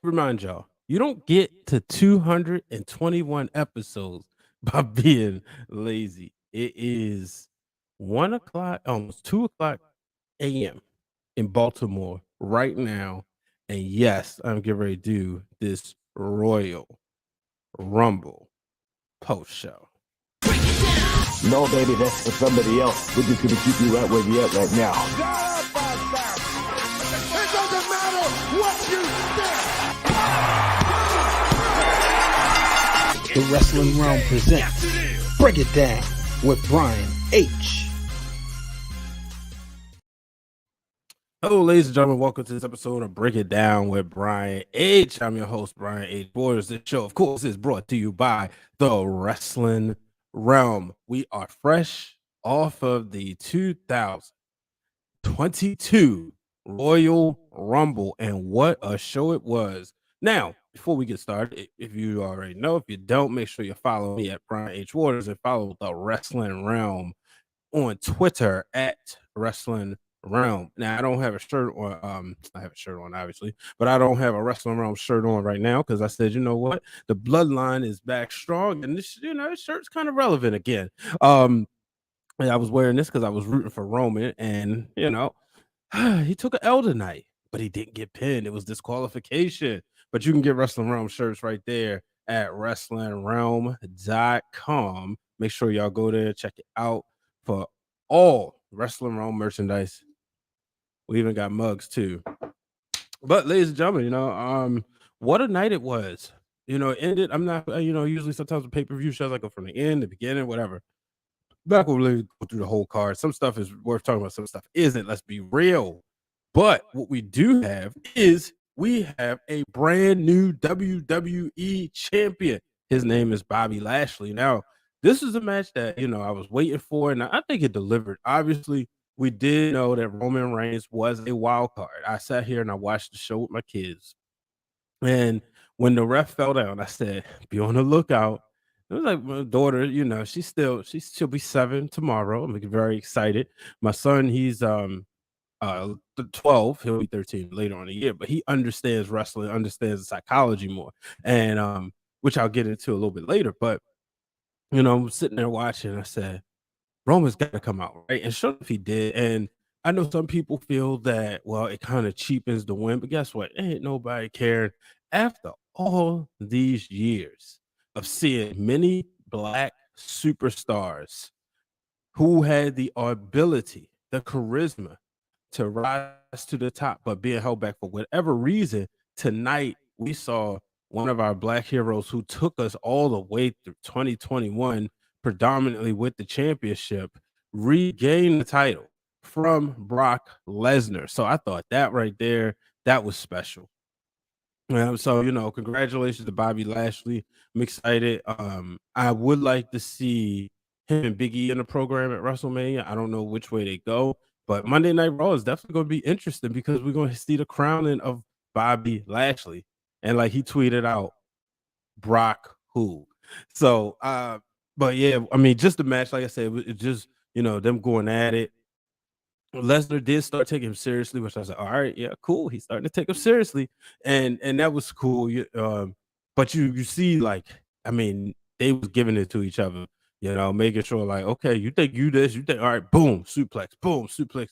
remind y'all, you don't get to 221 episodes by being lazy. It is 1 o'clock, almost 2 o'clock a.m. in Baltimore right now. And yes, I'm getting ready to do this Royal Rumble post show. No, baby, that's for somebody else. We're just gonna keep you right where you're at right now. It doesn't matter what you think. The Wrestling Realm presents Break It Down with Brian H. Hello, ladies and gentlemen. Welcome to this episode of Break It Down with Brian H. I'm your host, Brian H. Borders. This show, of course, is brought to you by the Wrestling Realm. We are fresh off of the 2022 Royal Rumble, and what a show it was. Now, before we get started, if you already know, if you don't, make sure you follow me at Brian H. Waters and follow the Wrestling Realm on Twitter at Wrestling Realm. Now, I don't have a shirt on. I have a shirt on, obviously, but I don't have a Wrestling Realm shirt on right now because I said, you know what, the bloodline is back strong, and this, this shirt's kind of relevant again. And I was wearing this because I was rooting for Roman, and he took an L tonight, but he didn't get pinned. It was disqualification. But you can get Wrestling Realm shirts right there at WrestlingRealm.com. Make sure y'all go there, check it out for all Wrestling Realm merchandise. We even got mugs too. But ladies and gentlemen, what a night it was. It ended. I'm not, usually sometimes with pay-per-view shows I go from the end, the beginning, whatever. Not gonna really go through the whole card. Some stuff is worth talking about, some stuff isn't. Let's be real. But what we do have is we have a brand new WWE Champion. His name is Bobby Lashley. Now, this is a match that I was waiting for, and I think it delivered. Obviously, we did know that Roman Reigns was a wild card. I sat here and I watched the show with my kids, and when the ref fell down, I said, "Be on the lookout." It was like my daughter, she'll be 7 tomorrow. I'm very excited. My son, he's 12, he'll be 13 later on in the year, but he understands wrestling, understands the psychology more, and which I'll get into a little bit later. But I'm sitting there watching. I said, Roman's got to come out, right? And sure enough, he did. And I know some people feel that, well, it kind of cheapens the win, but guess what? Ain't nobody caring. After all these years of seeing many black superstars who had the ability, the charisma to rise to the top, but being held back for whatever reason, tonight we saw one of our black heroes who took us all the way through 2021, predominantly with the championship, regain the title from Brock Lesnar. So I thought that right there, that was special. So congratulations to Bobby Lashley. I'm excited. I would like to see him and Big E in the program at WrestleMania. I don't know which way they go, but Monday Night Raw is definitely going to be interesting because we're going to see the crowning of Bobby Lashley. And like he tweeted out, Brock who? So, but yeah, I mean, just the match, like I said, it just, them going at it. Lesnar did start taking him seriously, which I was like, all right, yeah, cool. He's starting to take him seriously. And that was cool. But you see, like, I mean, they was giving it to each other, making sure, like, okay, you think you this, you think, all right, boom, suplex,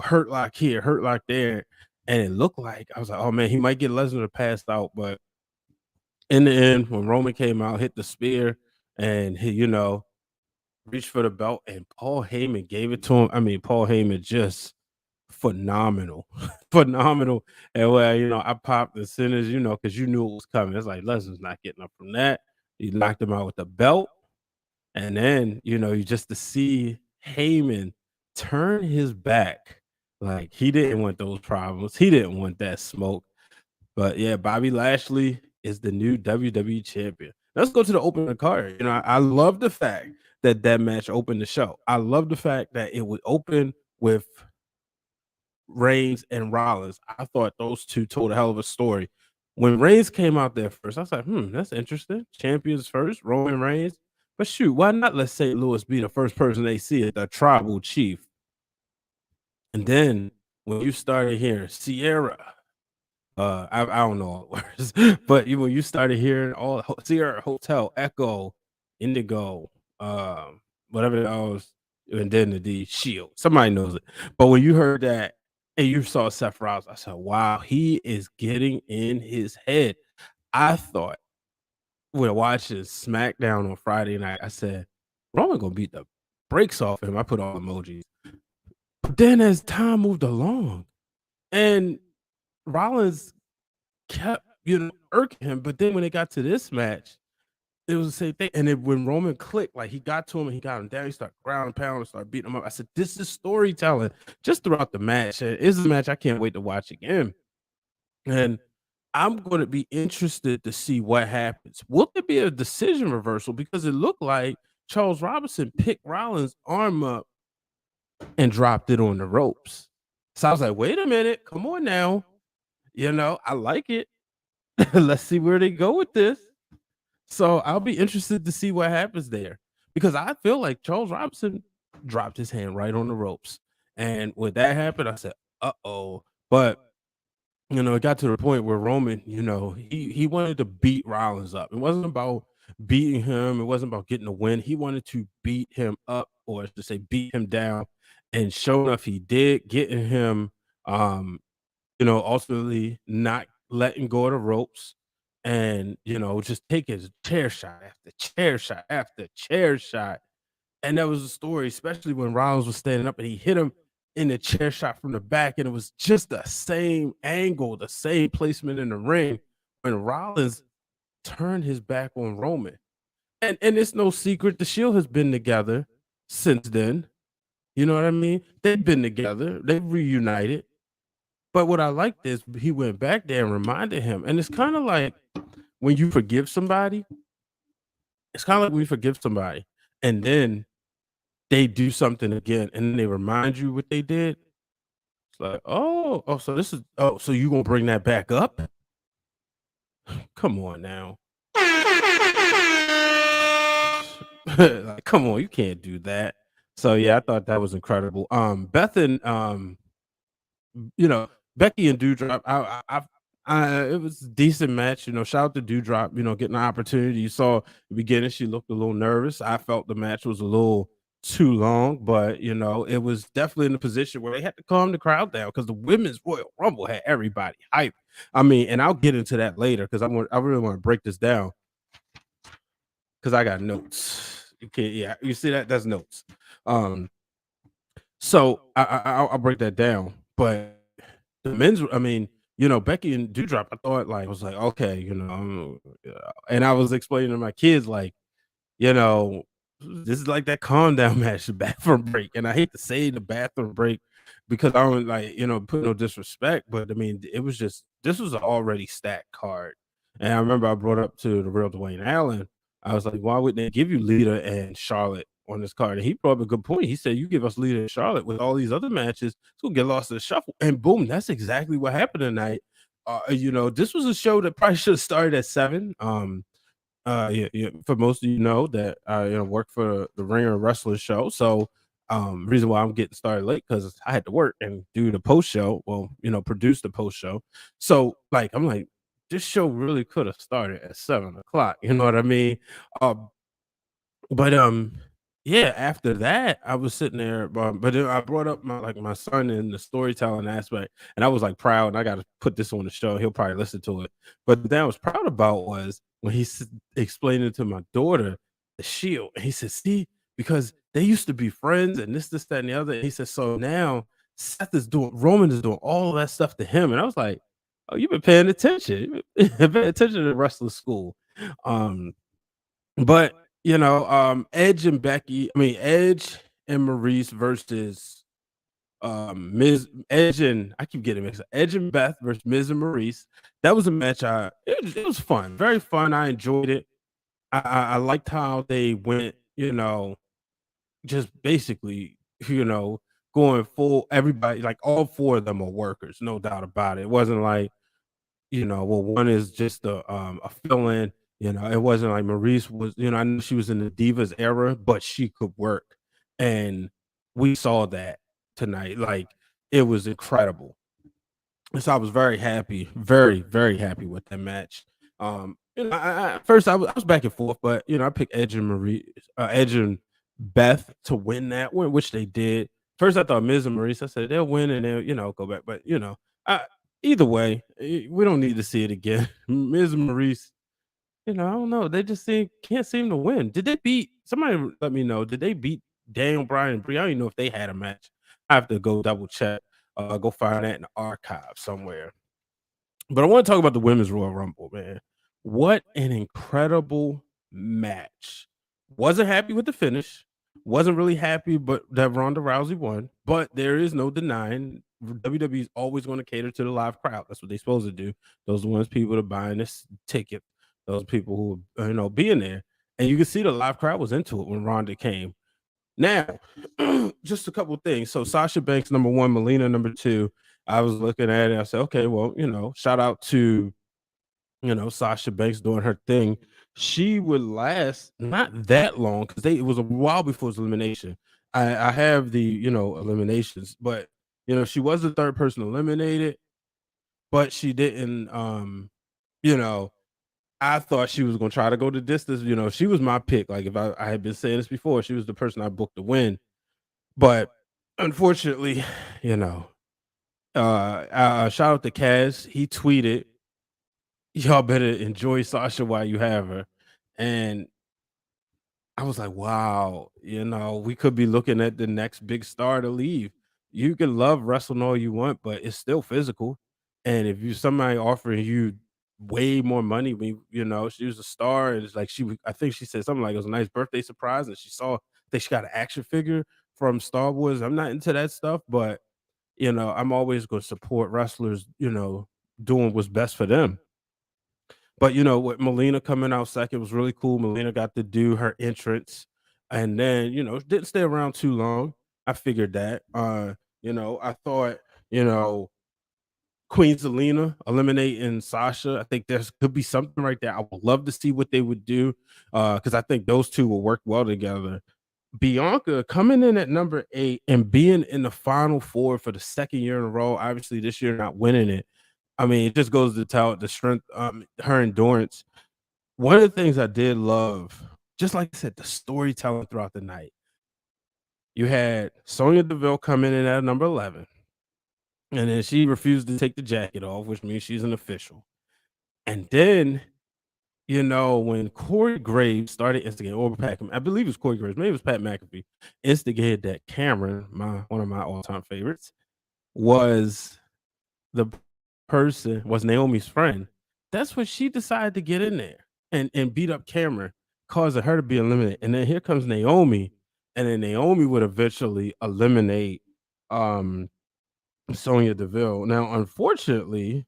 hurt lock here, hurt lock there. And it looked like, I was like, oh man, he might get Lesnar to pass out. But in the end, when Roman came out, hit the spear, and he, reached for the belt, and Paul Heyman gave it to him. I mean, Paul Heyman just phenomenal, phenomenal. And I popped as soon as because you knew it was coming. It's like Lesnar's not getting up from that. He knocked him out with the belt, and then you just to see Heyman turn his back, like he didn't want those problems. He didn't want that smoke. But yeah, Bobby Lashley is the new WWE champion. Let's go to the opening card. I love the fact that match opened the show. I love the fact that it would open with Reigns and Rollins. I thought those two told a hell of a story. When Reigns came out there first, I was like, that's interesting. Champions first, Roman Reigns. But shoot, why not let St. Louis be the first person they see as the tribal chief? And then when you started hearing Sierra, I don't know all the words, but when you started hearing all Sierra Hotel, Echo, Indigo, whatever else, and then the D Shield. Somebody knows it. But when you heard that and you saw Seth Rollins, I said, wow, he is getting in his head. I thought when watching SmackDown on Friday night, I said, Roman gonna beat the brakes off him. I put all emojis. But then as time moved along, and Rollins kept, irking him, but then when it got to this match, it was the same thing. And then when Roman clicked, like he got to him and he got him down, he started ground and pound and started beating him up. I said, this is storytelling just throughout the match. And it's a match I can't wait to watch again. And I'm going to be interested to see what happens. Will there be a decision reversal? Because it looked like Charles Robinson picked Rollins' arm up and dropped it on the ropes. So I was like, wait a minute, come on now. I like it. Let's see where they go with this. So I'll be interested to see what happens there because I feel like Charles Robinson dropped his hand right on the ropes. And when that happened, I said, uh-oh. But it got to the point where Roman, he wanted to beat Rollins up. It wasn't about beating him. It wasn't about getting a win. He wanted to beat him up, or to say beat him down. And sure enough, he did, getting him, ultimately not letting go of the ropes and, just taking chair shot after chair shot after chair shot. And that was the story, especially when Rollins was standing up and he hit him in the chair shot from the back, and it was just the same angle, the same placement in the ring when Rollins turned his back on Roman. And it's no secret the Shield has been together since then. You know what I mean? They've been together, they've reunited. But what I liked is he went back there and reminded him. And it's kind of like when you forgive somebody, and then they do something again and then they remind you what they did. It's like, so you gonna bring that back up? Come on now. Like, come on, you can't do that. So yeah, I thought that was incredible. Beth and Becky and Dewdrop, it was a decent match. Shout out to Dewdrop, getting an opportunity. You saw at the beginning, she looked a little nervous. I felt the match was a little too long, but it was definitely in a position where they had to calm the crowd down because the women's Royal Rumble had everybody hyped. I mean, and I'll get into that later because I really want to break this down because I got notes. You see that? That's notes. So I'll break that down, but the men's, I mean, Becky and Dewdrop, I thought was like, okay, and I was explaining to my kids, like, this is like that calm down match, the bathroom break. And I hate to say the bathroom break because I don't put no disrespect, but I mean, this was an already stacked card. And I remember I brought up to the real Dwayne Allen, I was like, why wouldn't they give you Lita and Charlotte on this card? And he brought up a good point. He said, you give us Lita and Charlotte with all these other matches, it's gonna get lost in the shuffle. And boom, that's exactly what happened tonight. This was a show that probably should have started at 7. Yeah, for most of that I work for the Ringer Wrestling show. So reason why I'm getting started late because I had to work and do the post show. Well, produce the post show. So I'm like, this show really could have started at 7:00. You know what I mean? But yeah, after that, I was sitting there, but then I brought up my son in the storytelling aspect, and I was proud, and I got to put this on the show. He'll probably listen to it. But the thing I was proud about was when he's explaining to my daughter the Shield, and he said, "See, because they used to be friends, and this, that, and the other." And he said, "So now Roman is doing all of that stuff to him," and I was like, "Oh, you've been paying attention. You've been paying attention to wrestling school." But Edge and Edge and Maryse versus Edge and I keep getting mixed up. Edge and Beth versus Miz and Maryse. That was a match. It was fun, very fun. I enjoyed it. I liked how they went. Just basically, going full. Everybody, all 4 of them are workers, no doubt about it. It wasn't like one is just a fill-in. It wasn't like Maryse was, I know she was in the Divas era, but she could work. And we saw that tonight. It was incredible. So I was very happy, very, very happy with that match. At first I was back and forth, but I picked Edge and Beth to win that one, which they did. First, I thought Miz and Maryse. I said they'll win and they'll go back, but I, either way, we don't need to see it again. Miz and Maryse, I don't know. They just can't seem to win. Did they beat somebody? Let me know. Did they beat Daniel Bryan and Brie? I don't even know if they had a match. I have to go double check. Go find that in the archive somewhere. But I want to talk about the Women's Royal Rumble, man. What an incredible match. Wasn't happy with the finish. Wasn't really happy, but that Ronda Rousey won. But there is no denying WWE is always going to cater to the live crowd. That's what they're supposed to do. Those are the ones people that are buying this ticket. Those people who are, being there. And you can see the live crowd was into it when Ronda came. Now, just a couple things. So Sasha Banks, number one, Melina, number two. I was looking at it. I said, okay, well, shout out to, Sasha Banks doing her thing. She would last not that long because it was a while before his elimination. I have the, eliminations, but, she was the third person eliminated, but she didn't, I thought she was going to try to go the distance. She was my pick. Like if I had been saying this before, she was the person I booked to win. But unfortunately, shout out to Kaz. He tweeted, "Y'all better enjoy Sasha while you have her." And I was like, wow, we could be looking at the next big star to leave. You can love wrestling all you want, but it's still physical. And if you somebody offering you way more money, she was a star, and it's like I think she said something like it was a nice birthday surprise, and she got an action figure from Star Wars. I'm not into that stuff, but I'm always going to support wrestlers, doing what's best for them. But with Melina coming out second was really cool. Melina got to do her entrance, and then didn't stay around too long. I figured that. I thought Queen Zelina eliminating Sasha. I think there could be something right there. I would love to see what they would do because I think those two will work well together. Bianca coming in at number 8 and being in the final 4 for the second year in a row. Obviously, this year not winning it. I mean, it just goes to tell the strength, her endurance. One of the things I did love, just like I said, the storytelling throughout the night. You had Sonya Deville coming in at number 11, and then she refused to take the jacket off, which means she's an official. And then, when Corey Graves started instigating, or I believe it was Corey Graves, maybe it was Pat McAfee, instigated that Cameron, one of my all-time favorites, was Naomi's friend. That's when she decided to get in there and beat up Cameron, causing her to be eliminated. And then here comes Naomi, and then Naomi would eventually eliminate Sonya Deville. Now, unfortunately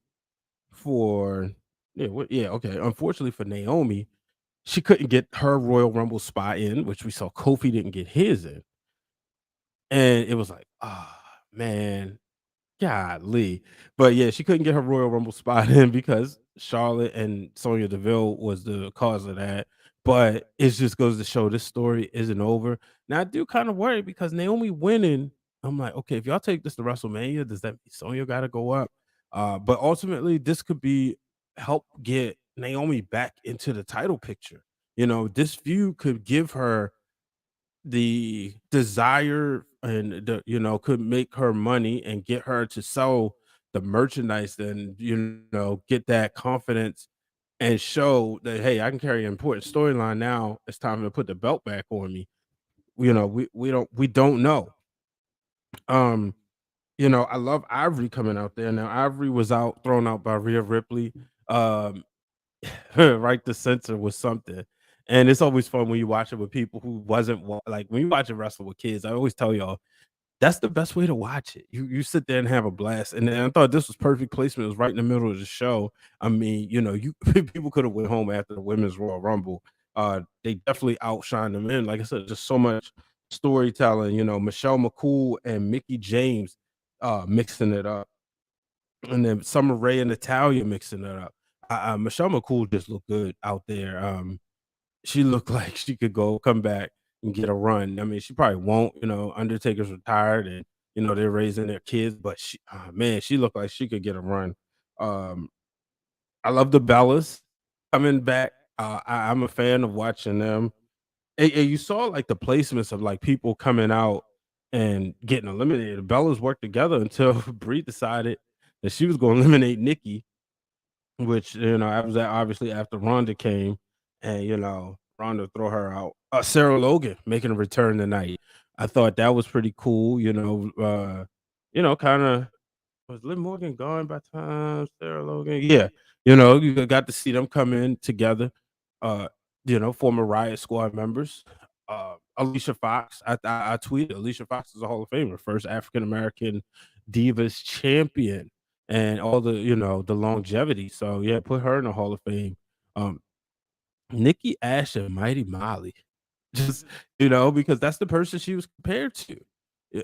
unfortunately for Naomi, she couldn't get her Royal Rumble spot in, which we saw Kofi didn't get his in. And it was like, man, golly. But yeah, she couldn't get her Royal Rumble spot in because Charlotte and Sonya Deville was the cause of that. But it just goes to show this story isn't over. Now I do kind of worry because Naomi winning, I'm like, okay, if y'all take this to WrestleMania, does that mean Sonya got to go up? But ultimately, this could be help get Naomi back into the title picture. This feud could give her the desire and could make her money and get her to sell the merchandise and get that confidence and show that, hey, I can carry an important storyline. Now it's time to put the belt back on me. We don't know. I love Ivory coming out there. Now Ivory was thrown out by Rhea Ripley. Right to censor was something. And it's always fun when you watch it with people who wasn't like when you watch it wrestle with kids. I always tell y'all that's the best way to watch it. You sit there and have a blast. And I thought this was perfect placement. It was right in the middle of the show. I mean, you people could have went home after the Women's Royal Rumble. They definitely outshined them in. Like I said, just so much storytelling. Michelle McCool and Mickey James mixing it up, and then Summer Rae and Natalia mixing it up. Michelle McCool just looked good out there. She looked like she could come back and get a run. I mean, she probably won't. Undertaker's retired, and they're raising their kids, but man, she looked like she could get a run. Um, I love the Bellas coming back. I'm a fan of watching them. And you saw like the placements of like people coming out and getting eliminated. The Bellas worked together until Brie decided that she was going to eliminate Nikki, which I was obviously after Ronda came, and Ronda throw her out. Sarah Logan making a return tonight. I thought that was pretty cool. Kind of was Liv Morgan gone by the time Sarah Logan? Yeah, you got to see them come in together. Uh, former Riot Squad members. Alicia Fox. I tweeted Alicia Fox is a Hall of Famer, first African American Divas champion, and all the the longevity. So yeah, put her in the Hall of Fame. Um, Nikki Ash and Mighty Molly, just because that's the person she was compared to.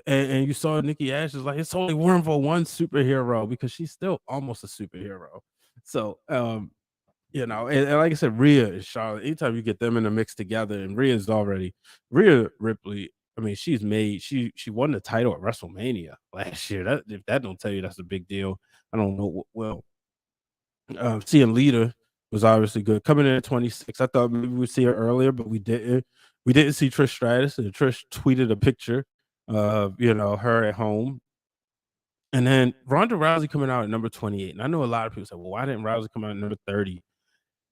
And you saw Nikki Ash is like, it's only room for one superhero because she's still almost a superhero. So, and like I said, Rhea and Charlotte, anytime you get them in the mix together, and Rhea Ripley, I mean, she won the title at WrestleMania last year. That if that don't tell you that's a big deal, I don't know. Well, seeing Lita was obviously good. Coming in at 26, I thought maybe we'd see her earlier, but we didn't. We didn't see Trish Stratus, and Trish tweeted a picture of her at home. And then Ronda Rousey coming out at number 28. And I know a lot of people say, well, why didn't Rousey come out at number 30?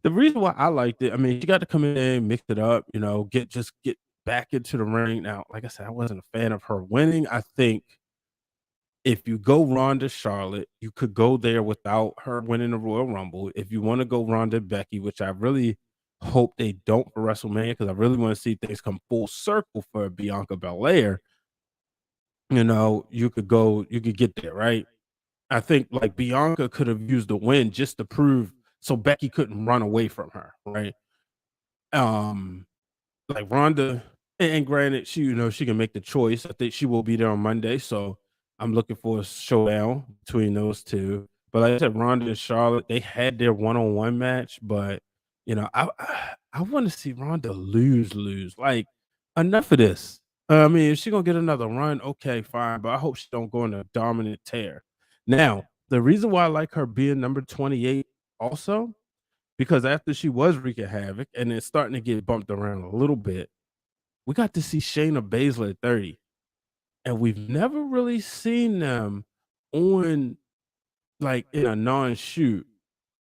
The reason why I liked it, I mean, she got to come in, mix it up, get back into the ring. Now, like I said, I wasn't a fan of her winning. I think if you go Ronda Charlotte, you could go there without her winning the Royal Rumble. If you want to go Ronda Becky, which I really hope they don't for WrestleMania, because I really want to see things come full circle for Bianca Belair, you could get there, right? I think like Bianca could have used the win just to prove so Becky couldn't run away from her, right? Um, like Ronda, and granted, she can make the choice. I think she will be there on Monday, so I'm looking for a showdown between those two. But like I said, Ronda and Charlotte, they had their one-on-one match, but I want to see Ronda lose. Like, enough of this. I mean, if she gonna get another run, okay, fine. But I hope she don't go on a dominant tear. Now, the reason why I like her being number 28 also, because after she was wreaking havoc and then starting to get bumped around a little bit, we got to see Shayna Baszler at 30. And we've never really seen them on like in a non-shoot,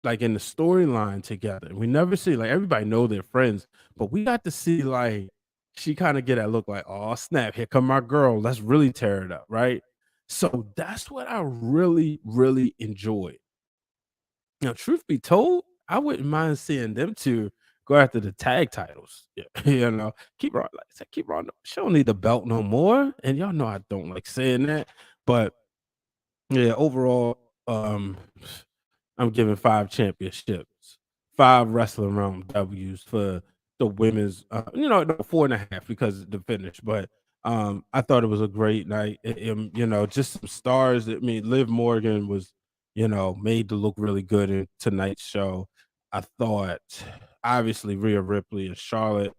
like in the storyline together. We never see like everybody know they're friends, but we got to see like she kind of get that look like, oh snap, here come my girl. Let's really tear it up, right? So that's what I really, really enjoyed. Now, truth be told, I wouldn't mind seeing them two go after the tag titles. Yeah, keep on like I said, keep on. She don't need the belt no more. And y'all know I don't like saying that, but yeah, overall, I'm giving 5 championships, 5 wrestling realm W's for the women's. No, 4.5 because of the finish, but I thought it was a great night. Just some stars. I mean, Liv Morgan was, made to look really good in tonight's show. I thought, obviously, Rhea Ripley and Charlotte.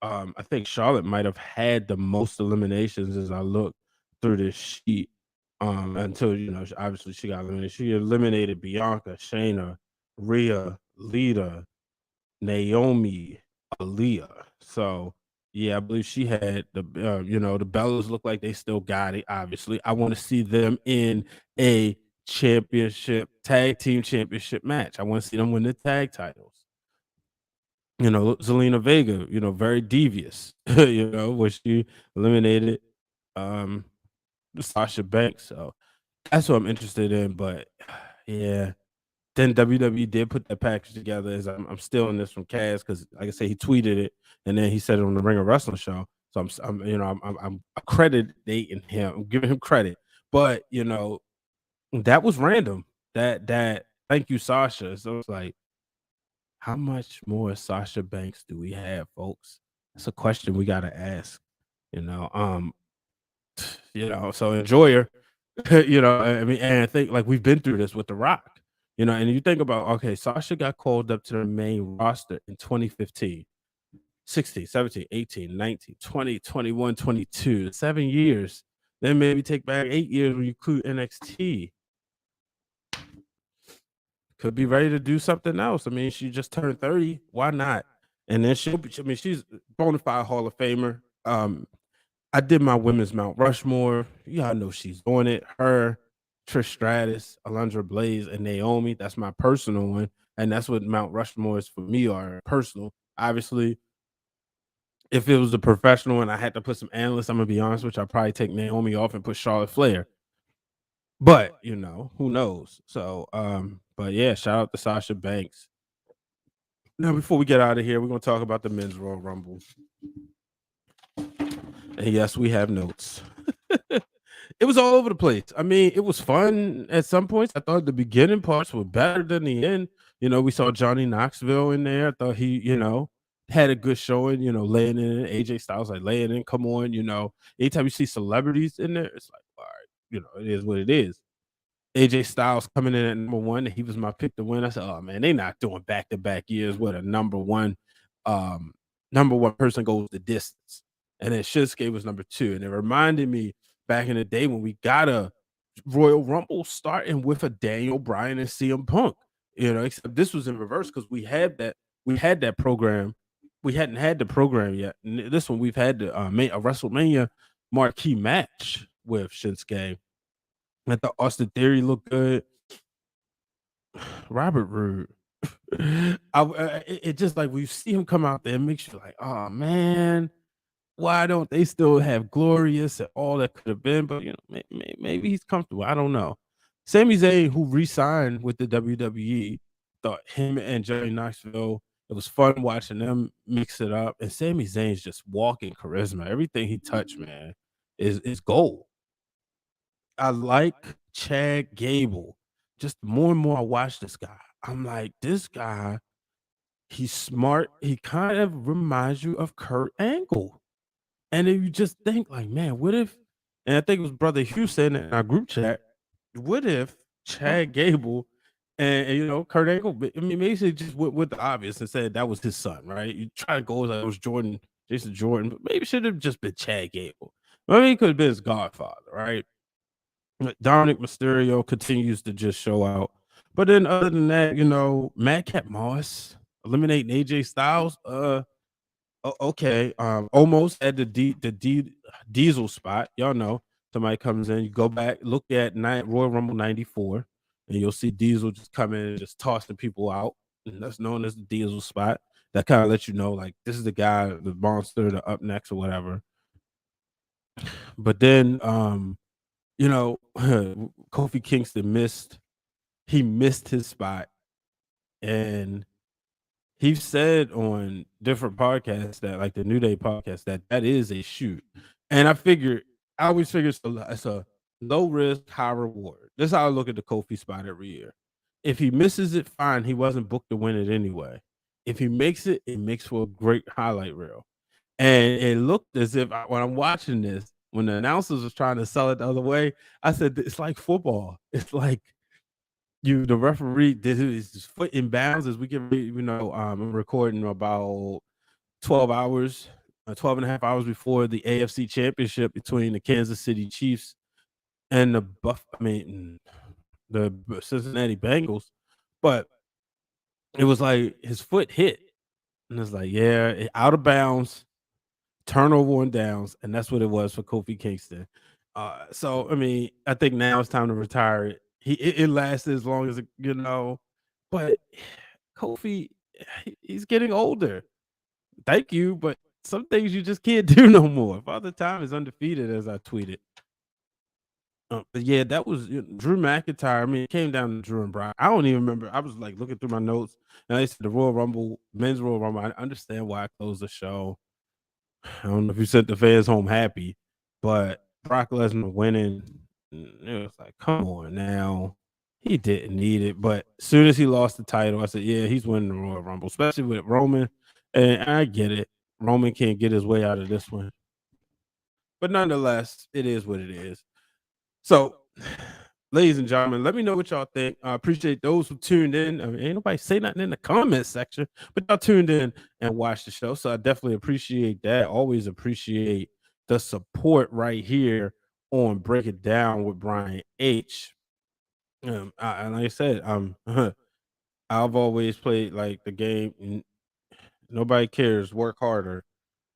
I think Charlotte might have had the most eliminations as I look through this sheet. Until obviously she got eliminated. She eliminated Bianca, Shayna, Rhea, Lita, Naomi, Aaliyah. So yeah, I believe she had the Bellas look like they still got it. Obviously, I want to see them in a tag team championship match. I want to see them win the tag titles. Zelina Vega, very devious, where she eliminated Sasha Banks. So that's what I'm interested in. But yeah, then WWE did put that package together. As I'm stealing this from Kaz because, like I said, he tweeted it and then he said it on the Ring of Wrestling show. So I'm accrediting him, I'm giving him credit. But that was random. That thank you, Sasha. So it's like, how much more Sasha Banks do we have, folks? That's a question we gotta ask. You know, um, so enjoy her. I mean, and I think like we've been through this with The Rock. And you think about, okay, Sasha got called up to the main roster in 2015, 16, 17, 18, 19, 20, 21, 22, 7 years. Then maybe take back 8 years when you include NXT. Could be ready to do something else. I mean, she just turned 30. Why not? And then she'll be, I mean, she's bona fide Hall of Famer. I did my women's Mount Rushmore. Y'all know she's doing it. Her, Trish Stratus, Alundra Blaze, and Naomi. That's my personal one. And that's what Mount Rushmore is for me, are personal. Obviously, if it was a professional and I had to put some analysts, I'm gonna be honest with you, I'd probably take Naomi off and put Charlotte Flair. But you know, who knows? So but yeah, shout out to Sasha Banks. Now, before we get out of here, we're gonna talk about the men's Royal Rumble. And yes, we have notes. It was all over the place. I mean, it was fun at some points. I thought the beginning parts were better than the end. You know, we saw Johnny Knoxville in there. I thought he, you know, had a good showing, you know, laying in. AJ Styles like laying in. Come on, you know. Anytime you see celebrities in there, it's like, all right, you know, it is what it is. AJ Styles coming in at number 1. He was my pick to win. I said, oh man, they not doing back-to-back years with a number one person goes the distance. And then Shinsuke was number 2. And it reminded me back in the day when we got a Royal Rumble starting with a Daniel Bryan and CM Punk. You know, except this was in reverse because we had that program. We hadn't had the program yet. And this one we've had a WrestleMania marquee match with Shinsuke. I thought Austin Theory looked good. Robert Roode. It just like when you see him come out there, it makes you like, oh man, why don't they still have Glorious and all that could have been? But you know, maybe he's comfortable. I don't know. Sami Zayn, who re-signed with the WWE, thought him and Johnny Knoxville, it was fun watching them mix it up. And Sami Zayn's just walking charisma. Everything he touched, man, is gold. I like Chad Gable. Just more and more I watch this guy, I'm like, this guy, he's smart. He kind of reminds you of Kurt Angle. And then you just think like, man, what if, and I think it was Brother Hugh saying in our group chat, what if Chad Gable and you know, Kurt Angle, I mean, basically just with the obvious and said that was his son, right? You try to go like it was Jason Jordan, but maybe it should have just been Chad Gable. I mean, he could have been his godfather, right? Dominic Mysterio continues to just show out. But then other than that, you know, Madcap Moss eliminating AJ Styles. Okay. Almost at the Diesel spot. Y'all know somebody comes in, you go back, look at Royal Rumble 94, and you'll see Diesel just come in and just tossing people out. And that's known as the Diesel spot. That kind of lets you know, like, this is the guy, the monster, the up next or whatever. But then you know, Kofi Kingston missed his spot. And he said on different podcasts that, like the New Day podcast, that is a shoot. And I always figure it's a low risk, high reward. That's how I look at the Kofi spot every year. If he misses it, fine. He wasn't booked to win it anyway. If he makes it, it makes for a great highlight reel. And it looked as if when I'm watching this, when the announcers was trying to sell it the other way, I said, it's like football. It's like the referee did his foot in bounds as we get, you know, I'm recording about 12 and a half hours before the AFC Championship between the Kansas City Chiefs and the Cincinnati Bengals. But it was like his foot hit. And it's like, yeah, out of bounds. Turnover on downs, and that's what it was for Kofi Kingston. So I mean, I think now it's time to retire it. It lasted as long as you know, but Kofi, he's getting older. Thank you, but some things you just can't do no more. Father Time is undefeated, as I tweeted. But yeah, that was Drew McIntyre. I mean, it came down to Drew and Brock. I don't even remember. I was like looking through my notes, and I said the Royal Rumble, men's Royal Rumble. I understand why I closed the show. I don't know if you sent the fans home happy, but Brock Lesnar winning, it was like, come on now. He didn't need it. But as soon as he lost the title, I said, yeah, he's winning the Royal Rumble, especially with Roman. And I get it. Roman can't get his way out of this one. But nonetheless, it is what it is. So, ladies and gentlemen, let me know what y'all think. I appreciate those who tuned in. I mean, ain't nobody say nothing in the comment section, but y'all tuned in and watched the show. So I definitely appreciate that. Always appreciate the support right here on Break It Down with Brian H. And like I said, I've always played like the game. Nobody cares. Work harder.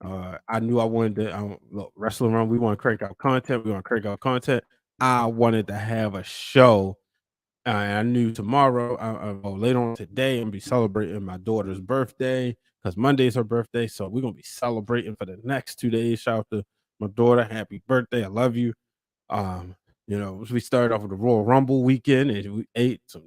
I knew I wanted to look, Wrestling Run. We want to crank out content. We want to crank out content. I wanted to have a show. I knew tomorrow, later on today, I'm gonna be celebrating my daughter's birthday because Monday's her birthday. So we're gonna be celebrating for the next 2 days. Shout out to my daughter. Happy birthday. I love you. Um, we started off with the Royal Rumble weekend and we ate some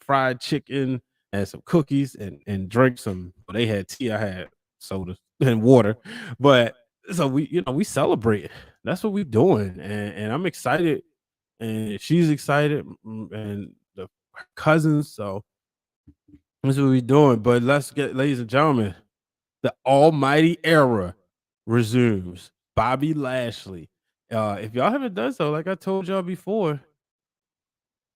fried chicken and some cookies and drank some. Well, they had tea, I had soda and water. But so we celebrate. That's what we're doing. And I'm excited. And she's excited, and the cousins. So that's what we're doing. But let's get, ladies and gentlemen, the almighty era resumes. Bobby Lashley. If y'all haven't done so, like I told y'all before,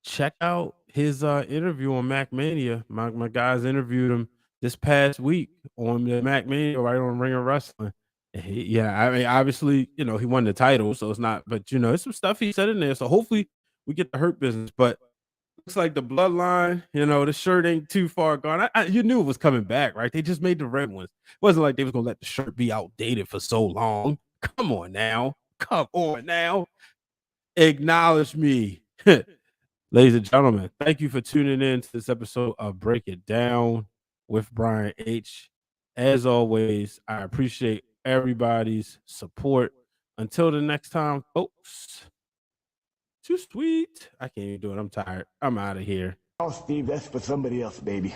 check out his interview on Mac Mania. My guys interviewed him this past week on the Mac Mania, right on Ring of Wrestling. I mean, obviously, he won the title, so it's not, but it's some stuff he said in there. So hopefully we get the Hurt Business. But looks like the bloodline, the shirt ain't too far gone. You knew it was coming back, right? They just made the red ones. It wasn't like they was gonna let the shirt be outdated for so long. Come on now. Acknowledge me. Ladies and gentlemen, thank you for tuning in to this episode of Break It Down with Brian H. As always, I appreciate everybody's support. Until the next time, folks. Too sweet. I can't even do it. I'm tired. I'm out of here. Oh, Steve, that's for somebody else, baby.